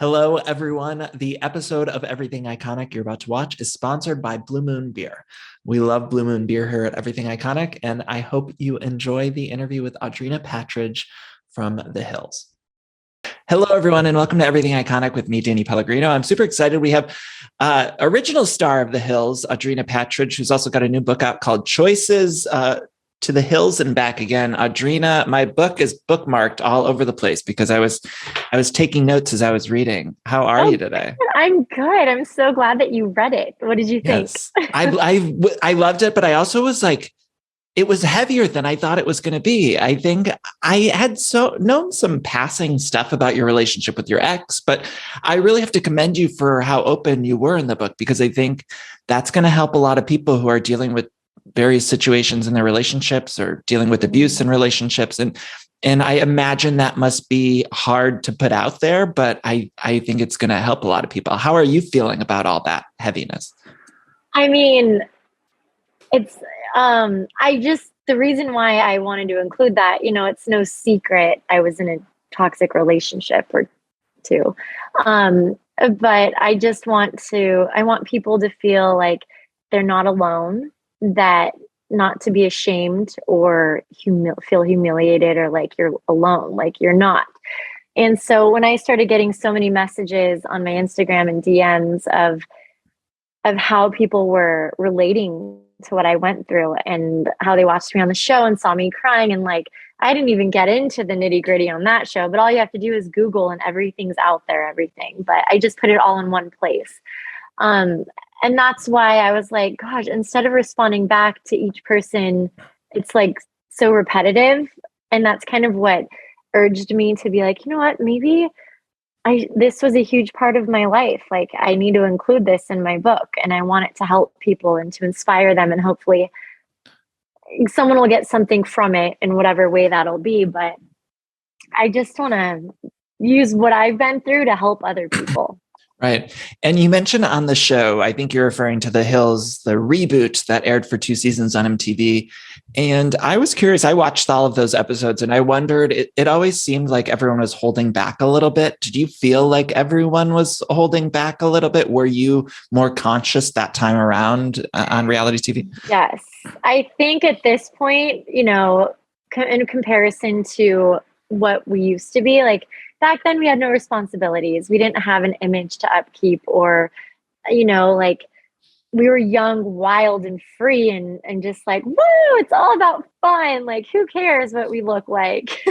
Hello, everyone. The episode of Everything Iconic you're about to watch is sponsored by Blue Moon Beer. We love Blue Moon Beer here at Everything Iconic, and I hope you enjoy the interview with Audrina Patridge from The Hills. Hello, everyone, and welcome to Everything Iconic with me, Danny Pellegrino. I'm super excited. We have original star of The Hills, Audrina Patridge, who's also got a new book out called Choices to the Hills and Back Again. Audrina, my book is bookmarked all over the place because I was taking notes as I was reading. How are you today? I'm good. I'm so glad that you read it. What did you think? Yes, I loved it, but I also was like, it was heavier than I thought it was going to be. I think I had known some passing stuff about your relationship with your ex, but I really have to commend you for how open you were in the book, because I think that's going to help a lot of people who are dealing with various situations in their relationships or dealing with abuse in relationships. And I imagine that must be hard to put out there, but I think it's going to help a lot of people. How are you feeling about all that heaviness? I mean, it's, the reason why I wanted to include that, it's no secret I was in a toxic relationship or two. But I want people to feel like they're not alone, that not to be ashamed or feel humiliated or like you're alone, like you're not. And so when I started getting so many messages on my Instagram and DMs of how people were relating to what I went through and how they watched me on the show and saw me crying, and like, I didn't even get into the nitty gritty on that show, but all you have to do is Google and everything's out there, everything. But I just put it all in one place. And that's why I was like, gosh, instead of responding back to each person, it's like so repetitive. And that's kind of what urged me to be like, you know what, maybe this was a huge part of my life. Like, I need to include this in my book, and I want it to help people and to inspire them. And hopefully someone will get something from it in whatever way that'll be. But I just want to use what I've been through to help other people. Right. And you mentioned on the show, I think you're referring to The Hills, the reboot that aired for 2 seasons on MTV. And I was curious, I watched all of those episodes and I wondered, it always seemed like everyone was holding back a little bit. Did you feel like everyone was holding back a little bit? Were you more conscious that time around on reality TV? Yes. I think at this point, in comparison to what we used to be, like, back then we had no responsibilities. We didn't have an image to upkeep, or, like, we were young, wild, and free, and just like, woo, it's all about fun. Like, who cares what we look like?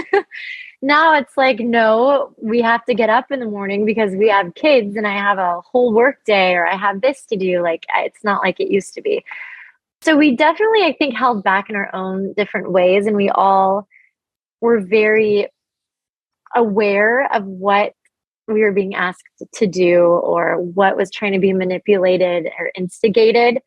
Now it's like, no, we have to get up in the morning because we have kids and I have a whole work day, or I have this to do. Like, it's not like it used to be. So we definitely, I think, held back in our own different ways. And we all were very aware of what we were being asked to do or what was trying to be manipulated or instigated.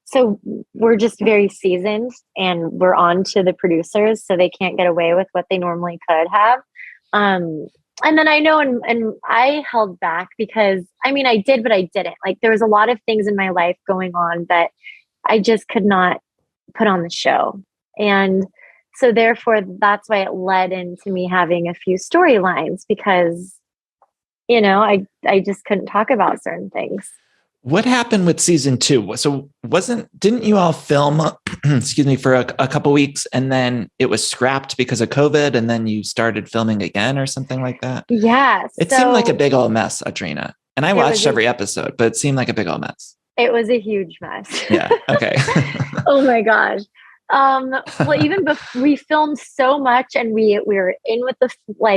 So we're just very seasoned, and we're on to the producers, so they can't get away with what they normally could have. And then I know, and I held back because, I did, but I didn't. Like, there was a lot of things in my life going on that I just could not put on the show. And so therefore, that's why it led into me having a few storylines, because, I just couldn't talk about certain things. What happened with season 2? So didn't you all film, excuse me, for a couple weeks, and then it was scrapped because of COVID, and then you started filming again or something like that? Yeah. It seemed like a big old mess, Audrina. And I watched every episode, but it seemed like a big old mess. It was a huge mess. Yeah. Okay. Oh my gosh. Well, even before we filmed so much, and we were in with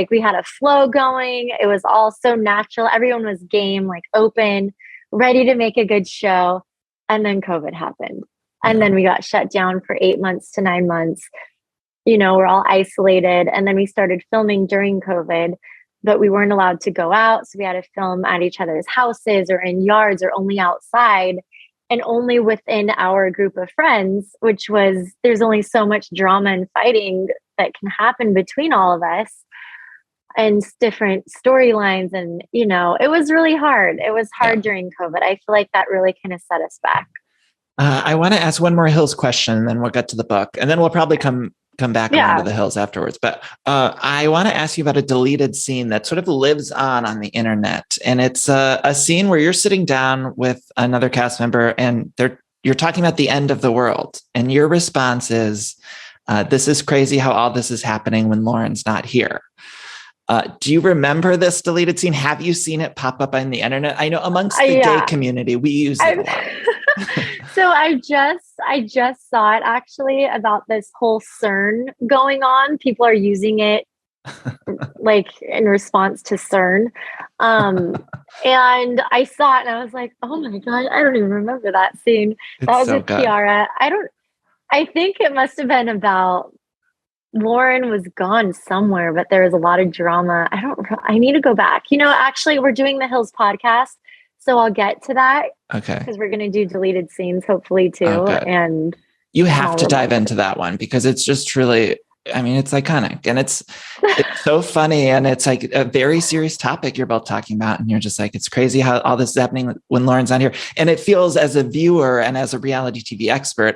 we had a flow going. It was all so natural. Everyone was game, like open, ready to make a good show. And then COVID happened. And then we got shut down for 8 months to 9 months. We're all isolated. And then we started filming during COVID, but we weren't allowed to go out. So we had to film at each other's houses or in yards or only outside. And only within our group of friends, there's only so much drama and fighting that can happen between all of us, and different storylines. And, it was really hard. It was hard during COVID. I feel like that really kind of set us back. I want to ask one more Hills question, and then we'll get to the book. And then we'll probably come come back around to the hills afterwards. But I want to ask you about a deleted scene that sort of lives on the internet. And it's a scene where you're sitting down with another cast member and you're talking about the end of the world. And your response is, this is crazy how all this is happening when Lauren's not here. Do you remember this deleted scene? Have you seen it pop up on the internet? I know amongst the gay community, we use it a lot. So I just saw it actually about this whole CERN going on. People are using it like in response to CERN. And I saw it and I was like, oh my God, I don't even remember that scene. That was with Kiara. I think it must have been about Lauren was gone somewhere, but there was a lot of drama. I need to go back. Actually, we're doing the Hills podcast, so I'll get to that. Okay. Because we're going to do deleted scenes, hopefully, too. And you have to dive into that one because it's just truly, I mean, it's iconic and it's so funny. And it's like a very serious topic you're both talking about. And you're just like, it's crazy how all this is happening when Lauren's not here. And it feels, as a viewer and as a reality TV expert,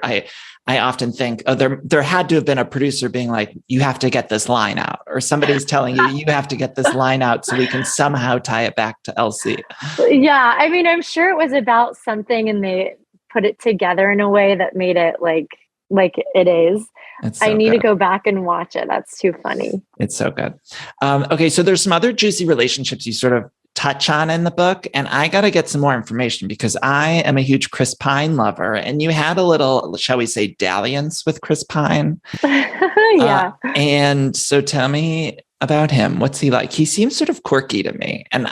I often think, oh, there had to have been a producer being like, you have to get this line out, or somebody's telling you have to get this line out so we can somehow tie it back to LC. Yeah. I mean, I'm sure it was about something and they put it together in a way that made it like it is. So I need to go back and watch it. That's too funny. It's so good. Okay. So there's some other juicy relationships you sort of touch on in the book, and I got to get some more information because I am a huge Chris Pine lover, and you had a little, shall we say, dalliance with Chris Pine. Yeah. And so tell me about him. What's he like? He seems sort of quirky to me. And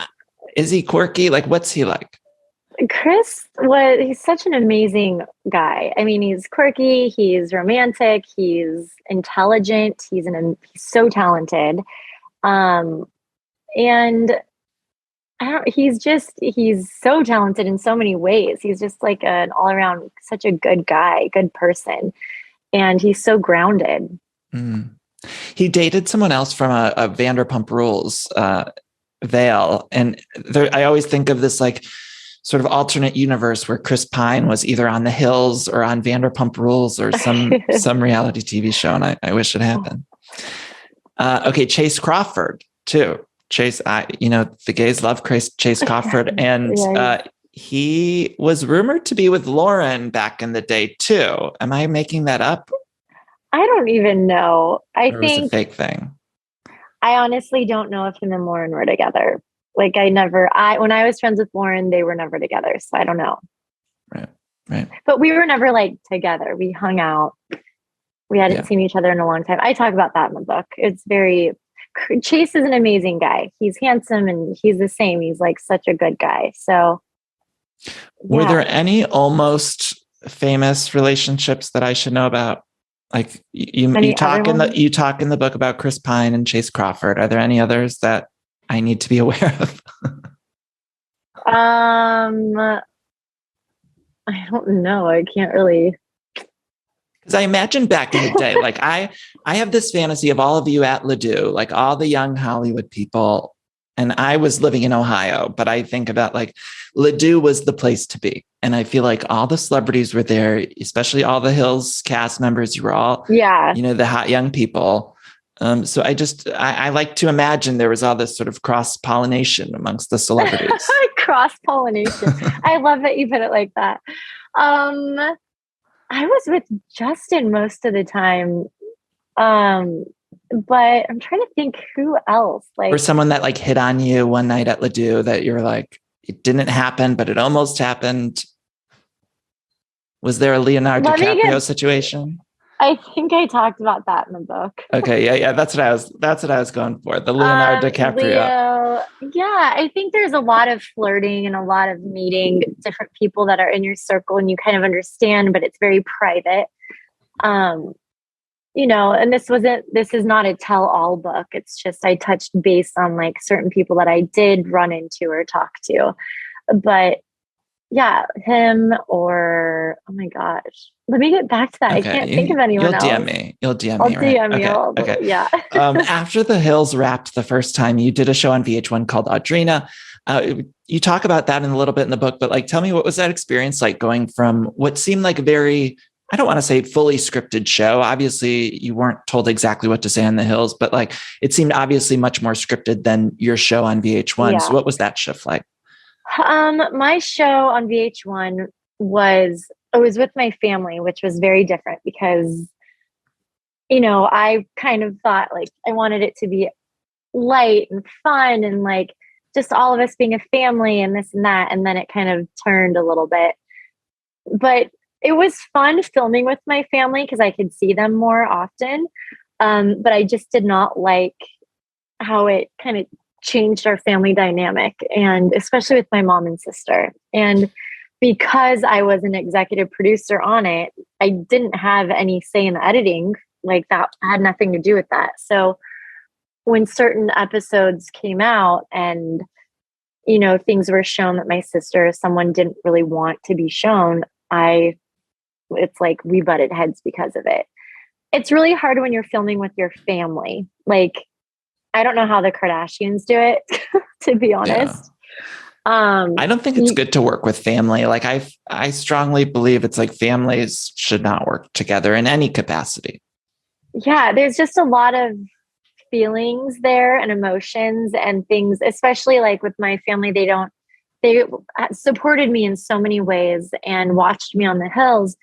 is he quirky? Like, what's he like? He's such an amazing guy. I mean, he's quirky, he's romantic, he's intelligent, he's so talented. And he's so talented in so many ways. He's just like an all around, such a good guy, good person. And he's so grounded. Mm. He dated someone else from a Vanderpump Rules veil. And I always think of this like sort of alternate universe where Chris Pine was either on The Hills or on Vanderpump Rules or some reality TV show. And I wish it happened. Okay. Chase Crawford too. Chase, the gays love Chase Crawford, and he was rumored to be with Lauren back in the day too. Am I making that up? I don't even know. I think it's a fake thing. I honestly don't know if him and Lauren were together. Like when I was friends with Lauren, they were never together, so I don't know. Right. But we were never like together. We hung out. We hadn't seen each other in a long time. I talk about that in the book. Chase is an amazing guy. He's handsome and he's the same. He's like such a good guy. So were there any almost famous relationships that I should know about? Like you talk in the book about Chris Pine and Chase Crawford. Are there any others that I need to be aware of? I don't know. I can't really. Because I imagine back in the day, like I have this fantasy of all of you at Ledoux, like all the young Hollywood people. And I was living in Ohio, but I think about like Ledoux was the place to be. And I feel like all the celebrities were there, especially all the Hills cast members. You were all, the hot young people. So I like to imagine there was all this sort of cross-pollination amongst the celebrities. Cross-pollination. I love that you put it like that. I was with Justin most of the time. But I'm trying to think who else. Like, or someone that like hit on you one night at Ledoux that you're like, it didn't happen, but it almost happened. Was there a Leonardo DiCaprio situation? I think I talked about that in the book. Okay, yeah, that's what I was going for. The Leonardo DiCaprio. I think there's a lot of flirting and a lot of meeting different people that are in your circle, and you kind of understand, but it's very private. And this is not a tell-all book. It's just I touched base on like certain people that I did run into or talk to. But yeah, him or, oh my gosh, let me get back to that. Okay. I can't think of anyone else. You'll DM me. I'll right? DM you. Okay. Yeah. After The Hills wrapped the first time, you did a show on VH1 called Audrina. You talk about that in a little bit in the book, but like, tell me, what was that experience like going from what seemed like a very I don't want to say fully scripted show. Obviously, you weren't told exactly what to say on the hills, but like it seemed obviously much more scripted than your show on VH1. Yeah. So what was that shift like? My show on VH1 it was with my family, which was very different because, I kind of thought like I wanted it to be light and fun and like just all of us being a family and this and that. And then it kind of turned a little bit. But it was fun filming with my family because I could see them more often. But I just did not like how it kind of changed our family dynamic, and especially with my mom and sister. And because I was an executive producer on it, I didn't have any say in the editing. Like that had nothing to do with that. So when certain episodes came out and, things were shown that my sister, someone didn't really want to be shown, it's like we butted heads because of it. It's really hard when you're filming with your family. Like, I don't know how the Kardashians do it, to be honest. I don't think it's good to work with family. Like I strongly believe it's like families should not work together in any capacity. Yeah, there's just a lot of feelings there and emotions and things, especially like with my family. They supported me in so many ways and watched me on the hills.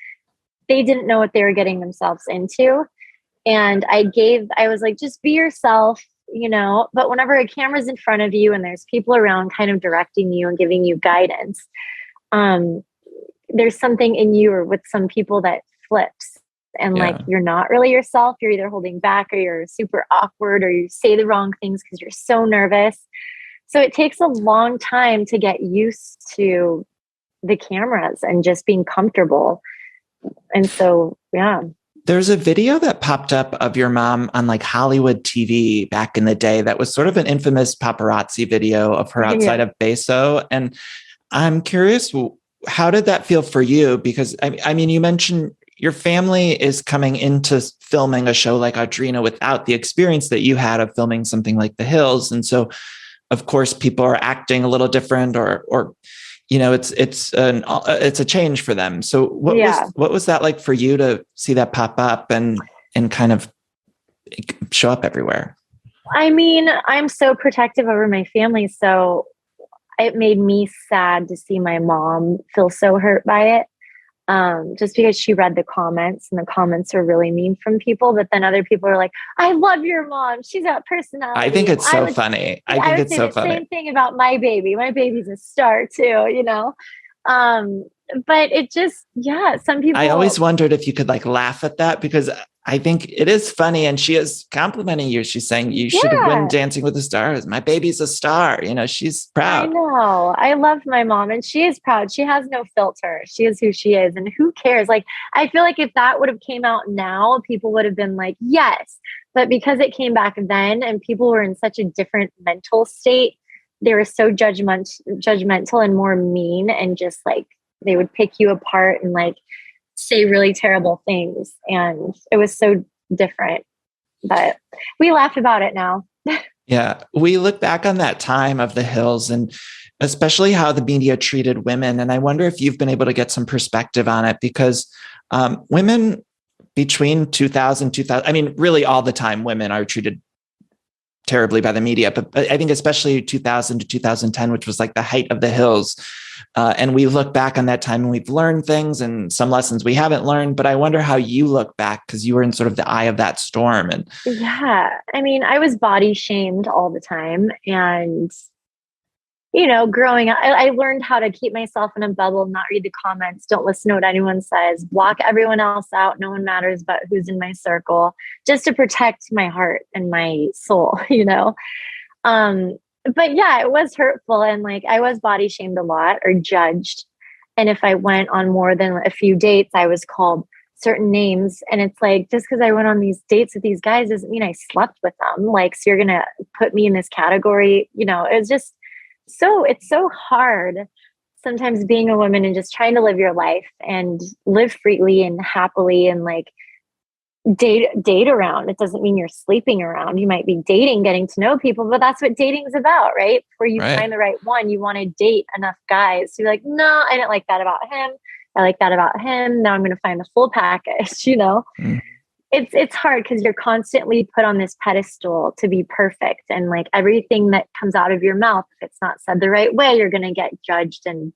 They didn't know what they were getting themselves into. And I was like, just be yourself, but whenever a camera's in front of you and there's people around kind of directing you and giving you guidance, there's something in you or with some people that flips. And like, you're not really yourself. You're either holding back or you're super awkward or you say the wrong things because you're so nervous. So it takes a long time to get used to the cameras and just being comfortable. And so, yeah. There's a video that popped up of your mom on like Hollywood TV back in the day that was sort of an infamous paparazzi video of her outside of Beso. And I'm curious, how did that feel for you? Because I mean, you mentioned your family is coming into filming a show like Audrina without the experience that you had of filming something like The Hills. And so, of course, people are acting a little different or it's a change for them. So what was that like for you to see that pop up and kind of show up everywhere? I mean, I'm so protective over my family. So it made me sad to see my mom feel so hurt by it. Just because she read the comments and the comments are really mean from people, but then other people are like, I love your mom. She's got personality. I think it's so funny. I think it's so funny. Same thing about my baby. My baby's a star too, but it just, some people. I always wondered if you could like laugh at that because I think it is funny. And she is complimenting you. She's saying you should have won Dancing with the Stars. My baby's a star. She's proud. I know. I love my mom and she is proud. She has no filter. She is who she is. And who cares? Like, I feel like if that would have came out now, people would have been like, yes. But because it came back then and people were in such a different mental state, they were so judgmental and more mean and just like, they would pick you apart and like say really terrible things. And it was so different, but we laugh about it now. Yeah. We look back on that time of The Hills and especially how the media treated women. And I wonder if you've been able to get some perspective on it because women between 2000, I mean, really all the time, women are treated terribly by the media, but I think especially 2000 to 2010, which was like the height of The Hills. And we look back on that time and we've learned things and some lessons we haven't learned, but I wonder how you look back because you were in sort of the eye of that storm. And I mean, I was body shamed all the time. And, growing up, I learned how to keep myself in a bubble, not read the comments, don't listen to what anyone says, block everyone else out. No one matters but who's in my circle, just to protect my heart and my soul, But yeah, it was hurtful. And like, I was body shamed a lot or judged. And if I went on more than a few dates, I was called certain names. And it's like, just because I went on these dates with these guys doesn't mean I slept with them. Like, so you're going to put me in this category. It's just it's so hard sometimes being a woman and just trying to live your life and live freely and happily and like date around. It doesn't mean you're sleeping around. You might be dating, getting to know people, but that's what dating's about, right? Before you find the right one, you want to date enough guys to be like, no, I didn't like that about him. I like that about him. Now I'm going to find the full package, you know? Mm. It's hard because you're constantly put on this pedestal to be perfect. And like everything that comes out of your mouth, if it's not said the right way, you're going to get judged and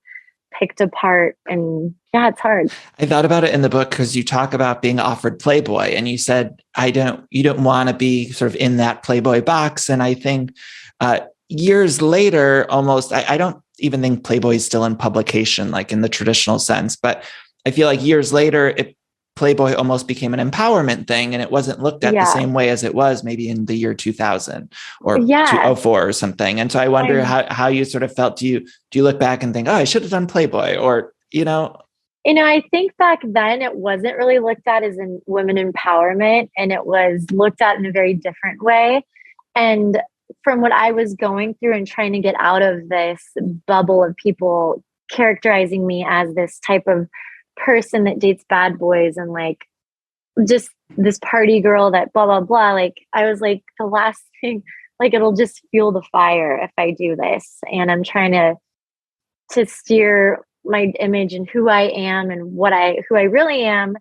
picked apart. And yeah, it's hard. I thought about it in the book because you talk about being offered Playboy, and you said, you don't want to be sort of in that Playboy box. And I think years later, almost, I don't even think Playboy is still in publication, like in the traditional sense, but I feel like years later, Playboy almost became an empowerment thing, and it wasn't looked at the same way as it was maybe in the year 2000 or 2004 or something. And so I wonder how you sort of felt. Do you look back and think, oh, I should have done Playboy, or, I think back then it wasn't really looked at as in women empowerment, and it was looked at in a very different way. And from what I was going through and trying to get out of this bubble of people characterizing me as this type of person that dates bad boys and like just this party girl that blah blah blah, like I was like, the last thing, like it'll just fuel the fire if I do this. And I'm trying to steer my image and who I am and who I really am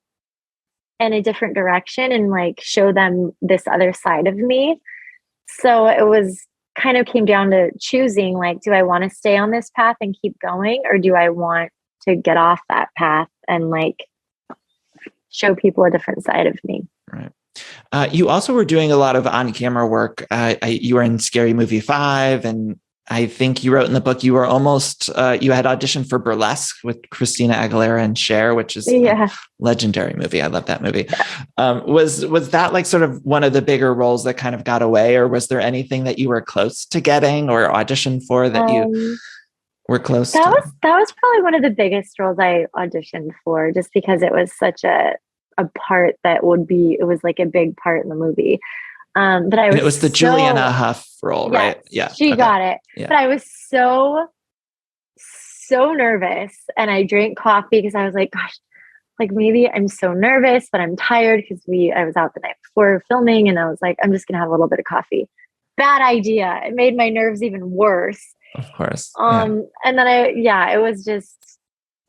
in a different direction, and like show them this other side of me. So it was kind of came down to choosing, like, do I want to stay on this path and keep going, or do I want to get off that path and like show people a different side of me? Right. You also were doing a lot of on-camera work. You were in Scary Movie 5, and I think you wrote in the book you were almost you had auditioned for Burlesque with Christina Aguilera and Cher, which is a legendary movie. I love that movie. Yeah. Was that like sort of one of the bigger roles that kind of got away, or was there anything that you were close to getting or auditioned for that you were close to? That was probably one of the biggest roles I auditioned for, just because it was such a part that it was like a big part in the movie. But it was the Juliana Hough role, right? Yeah, she got it. Yeah. But I was so nervous, and I drank coffee because I was like, gosh, like maybe I'm so nervous, but I'm tired because I was out the night before filming, and I was like, I'm just gonna have a little bit of coffee. Bad idea. It made my nerves even worse. Of course. And then it was just.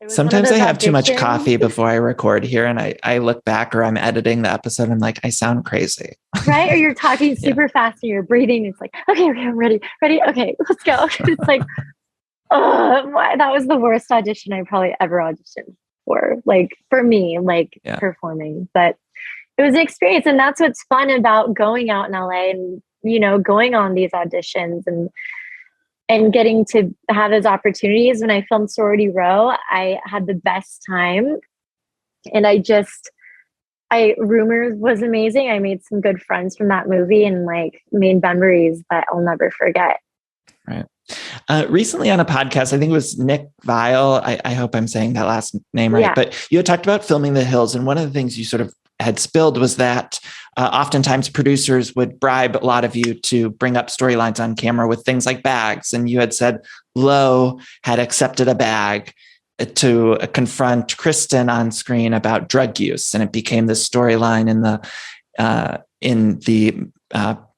Sometimes I have too much coffee before I record here, and I look back, or I'm editing the episode, I'm like, I sound crazy. Right? Or you're talking super fast and you're breathing. It's like, okay, I'm ready. Okay, let's go. It's like, that was the worst audition I probably ever auditioned for. Like for me, performing. But it was an experience. And that's what's fun about going out in LA and, going on these auditions and getting to have those opportunities. When I filmed Sorority Row, I had the best time. And Rumors was amazing. I made some good friends from that movie and like made memories that I'll never forget. Right. Recently on a podcast, I think it was Nick Vile. I hope I'm saying that last name right, but you had talked about filming the hills. And one of the things you sort of had spilled was that oftentimes producers would bribe a lot of you to bring up storylines on camera with things like bags. And you had said Lowe had accepted a bag to confront Kristen on screen about drug use. And it became this storyline in the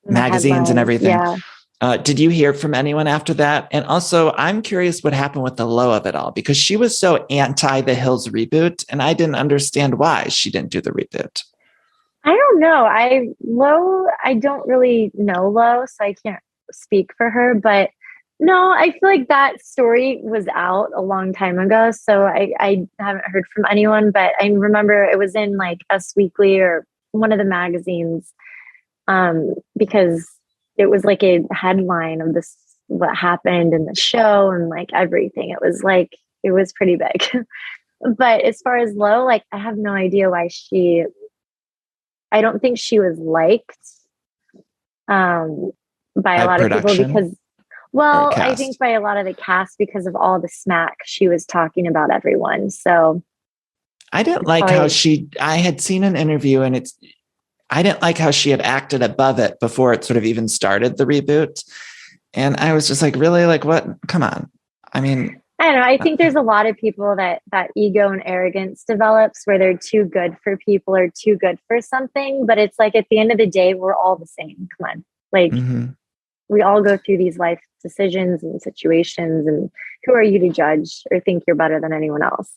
magazines and everything. Yeah. Did you hear from anyone after that? And also, I'm curious what happened with the Lowe of it all, because she was so anti the Hills reboot, and I didn't understand why she didn't do the reboot. I don't know. I don't really know Lowe, so I can't speak for her. But no, I feel like that story was out a long time ago, so I haven't heard from anyone. But I remember it was in like Us Weekly or one of the magazines, because it was like a headline of this, what happened in the show and like everything. It was pretty big. But as far as Lowe, like I have no idea why I don't think she was liked by a lot of people because, I think by a lot of the cast because of all the smack she was talking about everyone. So I didn't like how I had seen an interview, and I didn't like how she had acted above it before it sort of even started the reboot. And I was just like, really? Like what? Come on. I mean, I don't know. I think there's a lot of people that ego and arrogance develops where they're too good for people or too good for something. But it's like, at the end of the day, we're all the same. Come on. Like we all go through these life decisions and situations, and who are you to judge or think you're better than anyone else?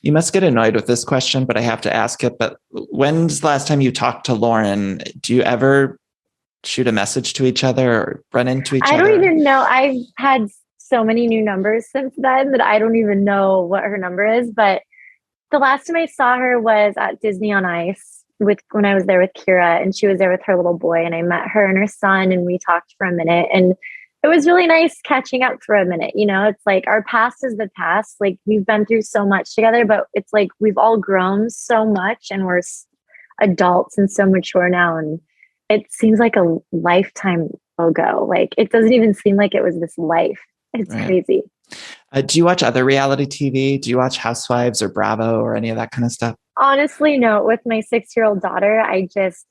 You must get annoyed with this question, but I have to ask it. But when's the last time you talked to Lauren? Do you ever shoot a message to each other or run into each I other? don't even know. I've had so many new numbers since then that I don't even know what her number is. But the last time I saw her was at Disney on Ice when I was there with Kira, and she was there with her little boy, and I met her and her son, and we talked for a minute, and it was really nice catching up for a minute. It's like our past is the past. Like we've been through so much together, but it's like we've all grown so much, and we're adults and so mature now, and it seems like a lifetime ago. Like it doesn't even seem like it was this life. It's Right. crazy. Do you watch other reality TV? Do you watch Housewives or Bravo or any of that kind of stuff? Honestly, no. With my 6-year-old daughter, we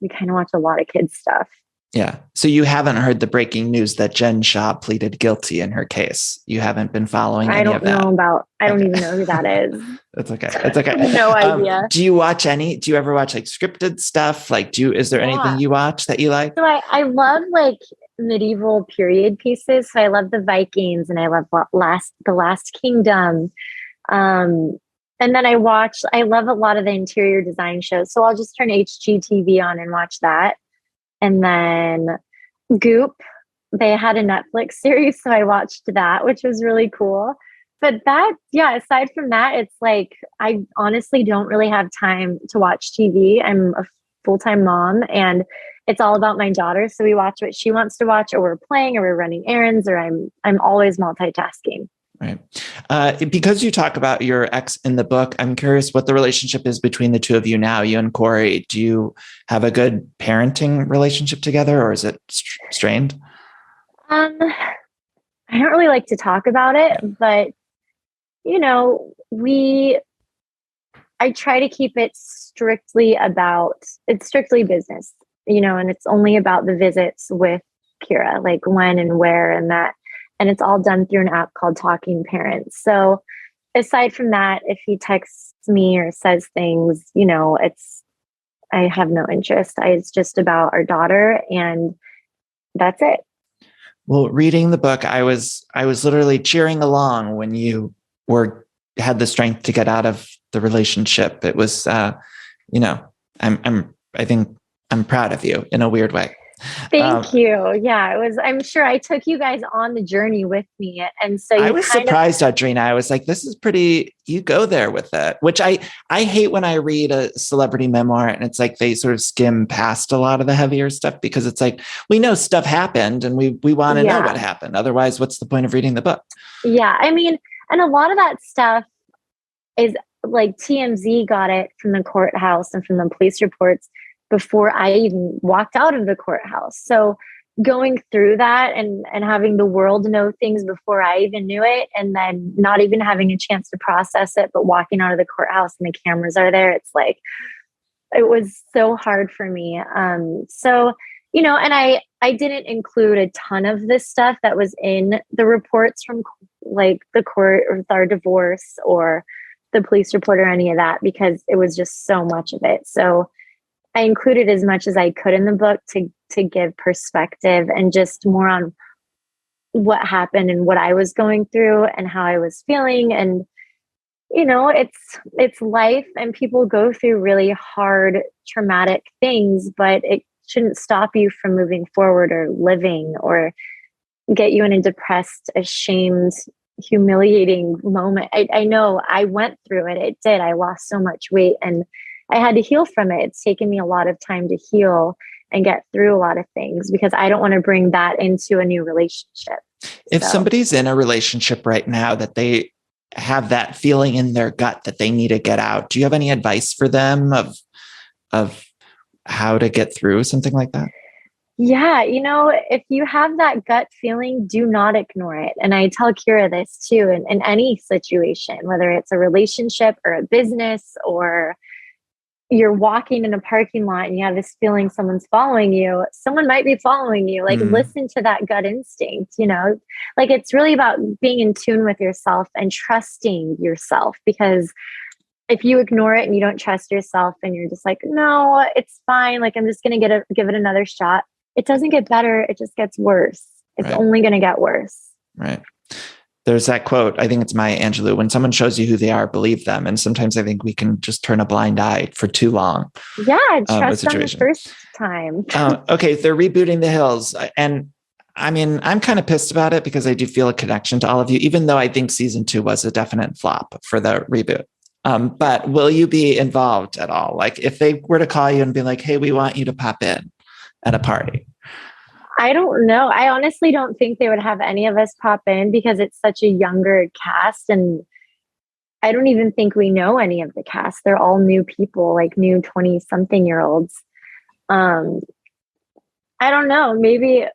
kind of watch a lot of kids stuff. Yeah. So you haven't heard the breaking news that Jen Shah pleaded guilty in her case. You haven't been following any of that. I don't even know who that is. That's okay. That's okay. No idea. Do you ever watch like scripted stuff? Like, is there anything you watch that you like? So I love like medieval period pieces. So I love the Vikings, and I love the Last Kingdom. And then I love a lot of the interior design shows. So I'll just turn HGTV on and watch that. And then Goop, they had a Netflix series, so I watched that, which was really cool. But aside from that, it's like, I honestly don't really have time to watch TV. I'm a full-time mom, and it's all about my daughter. So we watch what she wants to watch, or we're playing, or we're running errands, or I'm always multitasking. Right. Because you talk about your ex in the book, I'm curious what the relationship is between the two of you now, you and Corey. Do you have a good parenting relationship together, or is it strained? I don't really like to talk about it, but I try to keep it strictly business, and it's only about the visits with Kira, like when and where and that. And it's all done through an app called Talking Parents. So aside from that, if he texts me or says things, I have no interest. It's just about our daughter, and that's it. Well, reading the book, I was literally cheering along when you had the strength to get out of the relationship. It was, I think I'm proud of you in a weird way. Thank you. Yeah, I'm sure I took you guys on the journey with me. And so I was surprised, Audrina. I was like, this is pretty, you go there with it, which I hate when I read a celebrity memoir and it's like they sort of skim past a lot of the heavier stuff, because it's like, we know stuff happened and we want to know what happened. Otherwise, what's the point of reading the book? Yeah. I mean, and a lot of that stuff is like TMZ got it from the courthouse and from the police reports before I even walked out of the courthouse. So going through that and having the world know things before I even knew it, and then not even having a chance to process it, but walking out of the courthouse and the cameras are there, it's like, it was so hard for me. And I didn't include a ton of this stuff that was in the reports from like the court or our divorce or the police report or any of that, because it was just so much of it. So I included as much as I could in the book to give perspective and just more on what happened and what I was going through and how I was feeling. And, it's life, and people go through really hard, traumatic things, but it shouldn't stop you from moving forward or living or get you in a depressed, ashamed, humiliating moment. I know I went through it. It did. I lost so much weight and I had to heal from it. It's taken me a lot of time to heal and get through a lot of things, because I don't want to bring that into a new relationship. If somebody's in a relationship right now that they have that feeling in their gut that they need to get out, do you have any advice for them of how to get through something like that? Yeah, if you have that gut feeling, do not ignore it. And I tell Kira this too, in any situation, whether it's a relationship or a business, or you're walking in a parking lot and you have this feeling someone's following you, someone might be following you. Like, listen to that gut instinct, like it's really about being in tune with yourself and trusting yourself, because if you ignore it and you don't trust yourself and you're just like, no, it's fine, like I'm just going to give it another shot, it doesn't get better. It just gets worse. It's only going to get worse. Right. There's that quote, I think it's Maya Angelou, when someone shows you who they are, believe them. And sometimes I think we can just turn a blind eye for too long. Yeah, trust on the first time. Okay, they're rebooting The Hills. And I mean, I'm kind of pissed about it because I do feel a connection to all of you, even though I think season 2 was a definite flop for the reboot. But will you be involved at all? Like if they were to call you and be like, hey, we want you to pop in at a party. I don't know. I honestly don't think they would have any of us pop in because it's such a younger cast. And I don't even think we know any of the cast. They're all new people, like new 20-something-year-olds. I don't know. Maybe,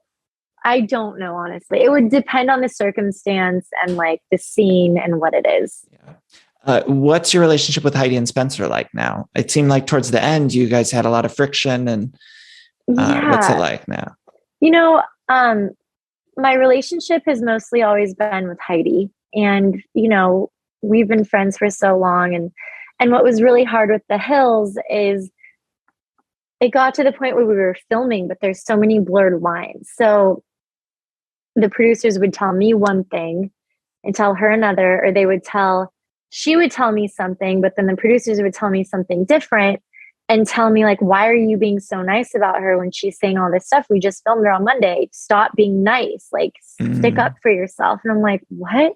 I don't know, honestly. It would depend on the circumstance and like the scene and what it is. Yeah. What's your relationship with Heidi and Spencer like now? It seemed like towards the end, you guys had a lot of friction, and what's it like now? You know, my relationship has mostly always been with Heidi, and, you know, we've been friends for so long. And what was really hard with The Hills is it got to the point where we were filming, but there's so many blurred lines. So the producers would tell me one thing and tell her another, or she would tell me something, but then the producers would tell me something different and tell me like, why are you being so nice about her when she's saying all this stuff? We just filmed her on Monday. Stop being nice, like stick up for yourself. And I'm like, what?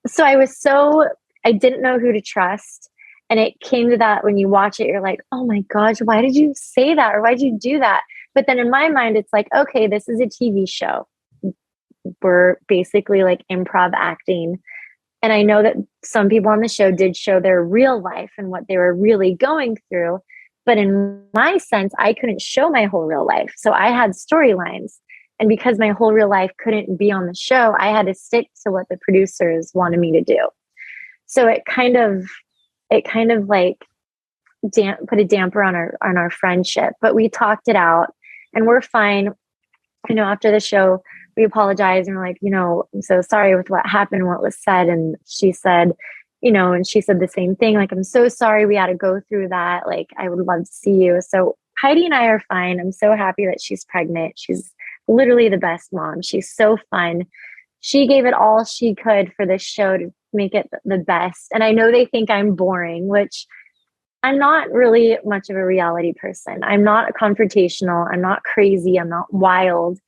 So I didn't know who to trust. And it came to that when you watch it, you're like, oh my gosh, why did you say that? Or why did you do that? But then in my mind, it's like, okay, this is a TV show. We're basically like improv acting. And I know that some people on the show did show their real life and what they were really going through. But in my sense, I couldn't show my whole real life. So I had storylines. And because my whole real life couldn't be on the show, I had to stick to what the producers wanted me to do. So it kind of like put a damper on our friendship. But we talked it out and we're fine. You know, after the show, we apologized and we're like, you know, I'm so sorry with what happened, what was said. And she said, you know, and she said the same thing, like, I'm so sorry we had to go through that. Like, I would love to see you. So Heidi and I are fine. I'm so happy that she's pregnant. She's literally the best mom. She's so fun. She gave it all she could for this show to make it the best. And I know they think I'm boring, which I'm not really much of a reality person. I'm not confrontational. I'm not crazy. I'm not wild.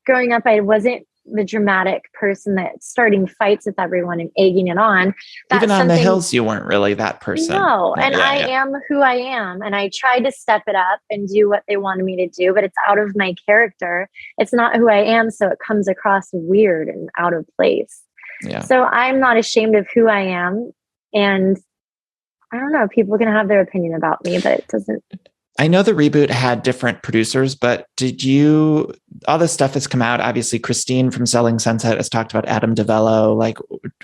Growing up, I wasn't the dramatic person that's starting fights with everyone and egging it on. Even on The Hills, you weren't really that person. No, and I am who I am. And I tried to step it up and do what they wanted me to do, but it's out of my character. It's not who I am. So it comes across weird and out of place. Yeah. So I'm not ashamed of who I am. And I don't know, people can have their opinion about me, but it doesn't. I know the reboot had different producers, but all this stuff has come out. Obviously, Christine from Selling Sunset has talked about Adam DeVello. Like,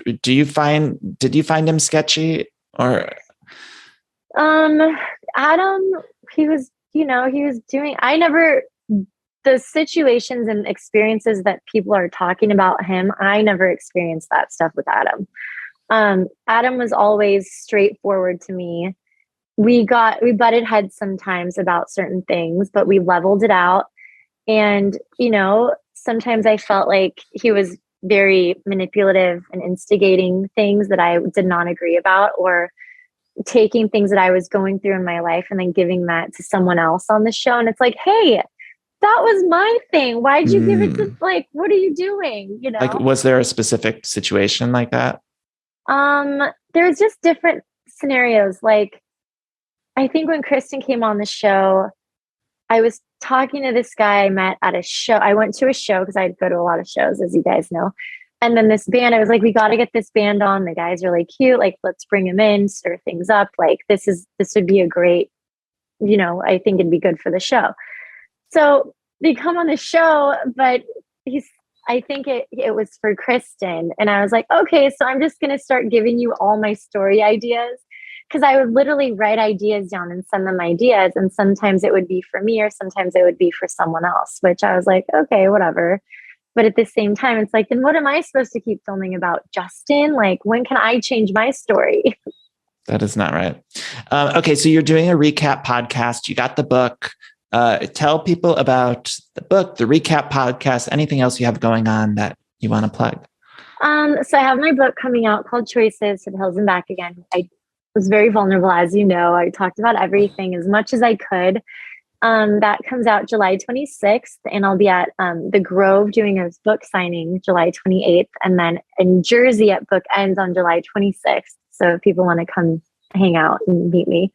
did you find him sketchy or? Adam, he was doing, the situations and experiences that people are talking about him, I never experienced that stuff with Adam. Adam was always straightforward to me. We butted heads sometimes about certain things, but we leveled it out. And, you know, sometimes I felt like he was very manipulative and instigating things that I did not agree about, or taking things that I was going through in my life and then giving that to someone else on the show. And it's like, hey, that was my thing. Why'd you give it to, like, what are you doing? You know, like, was there a specific situation like that? There's just different scenarios. Like, I think when Kristen came on the show, I was talking to this guy I met at a show. I went to a show because I'd go to a lot of shows, as you guys know. And then this band, I was like, we got to get this band on. The guy's really cute. Like, let's bring him in, stir things up. Like, this would be a great, you know, I think it'd be good for the show. So they come on the show, but I think it was for Kristen. And I was like, okay, so I'm just going to start giving you all my story ideas. Because I would literally write ideas down and send them ideas. And sometimes it would be for me or sometimes it would be for someone else, which I was like, okay, whatever. But at the same time, it's like, then what am I supposed to keep filming about? Justin? Like, when can I change my story? That is not right. Okay, so you're doing a recap podcast. You got the book. Tell people about the book, the recap podcast, anything else you have going on that you want to plug. So I have my book coming out called Choices to the Hills and Back Again. I was very vulnerable, as you know. I talked about everything as much as I could. That comes out July 26th, and I'll be at the Grove doing a book signing July 28th, and then in Jersey at Book Ends on July 26th. So if people want to come hang out and meet me.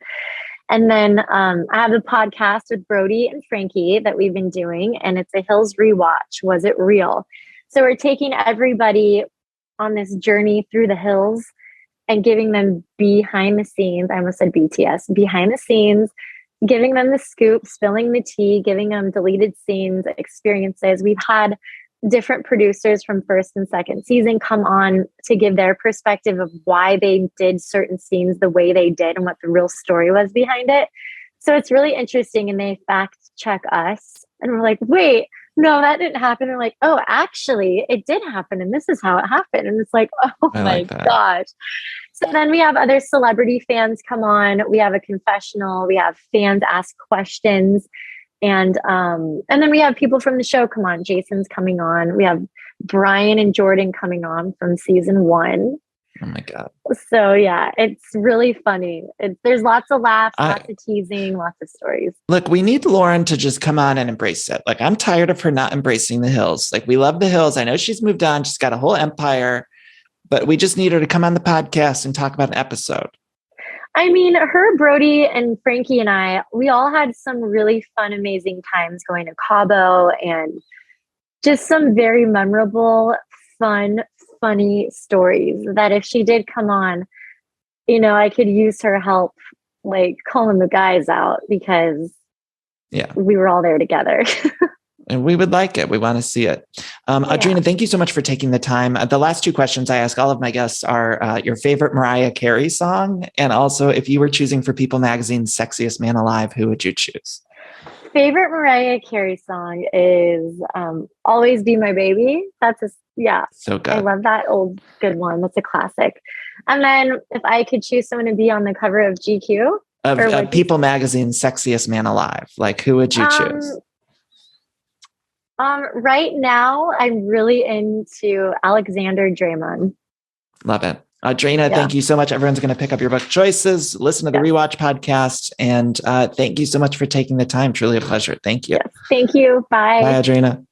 And then I have a podcast with Brody and Frankie that we've been doing, and it's a Hills rewatch. Was it real? So we're taking everybody on this journey through the hills and giving them behind the scenes. I almost said BTS, behind the scenes, giving them the scoop, spilling the tea, giving them deleted scenes, experiences. We've had different producers from first and second season come on to give their perspective of why they did certain scenes the way they did and what the real story was behind it. So it's really interesting, and they fact check us, and we're like, wait, no, that didn't happen. And we're like, oh, actually it did happen, and this is how it happened. And it's like, oh my gosh. So then we have other celebrity fans come on. We have a confessional. We have fans ask questions. And then we have people from the show come on. Jason's coming on. We have Brian and Jordan coming on from season 1. Oh my God. So yeah, it's really funny. There's lots of laughs, lots of teasing, lots of stories. Look, we need Lauren to just come on and embrace it. Like, I'm tired of her not embracing the hills. Like, we love the hills. I know she's moved on. She's got a whole empire, but we just need her to come on the podcast and talk about an episode. I mean, her, Brody, and Frankie and I, we all had some really fun, amazing times going to Cabo, and just some very memorable, fun, funny stories that if she did come on, you know, I could use her help, like calling the guys out, because we were all there together. And we would like it. We want to see it. Audrina, thank you so much for taking the time. The last 2 questions I ask all of my guests are your favorite Mariah Carey song, and also if you were choosing for People Magazine's Sexiest Man Alive, who would you choose? Favorite Mariah Carey song is Always Be My Baby. That's so good. I love that old good one. That's a classic. And then if I could choose someone to be on the cover of GQ. Of People Magazine's Sexiest Man Alive, like, who would you choose? Right now, I'm really into Alexander Draymond. Love it. Audrina, thank you so much. Everyone's going to pick up your book Choices, listen to the Rewatch podcast, and thank you so much for taking the time. Truly a pleasure. Thank you. Yes, thank you. Bye. Bye, Audrina.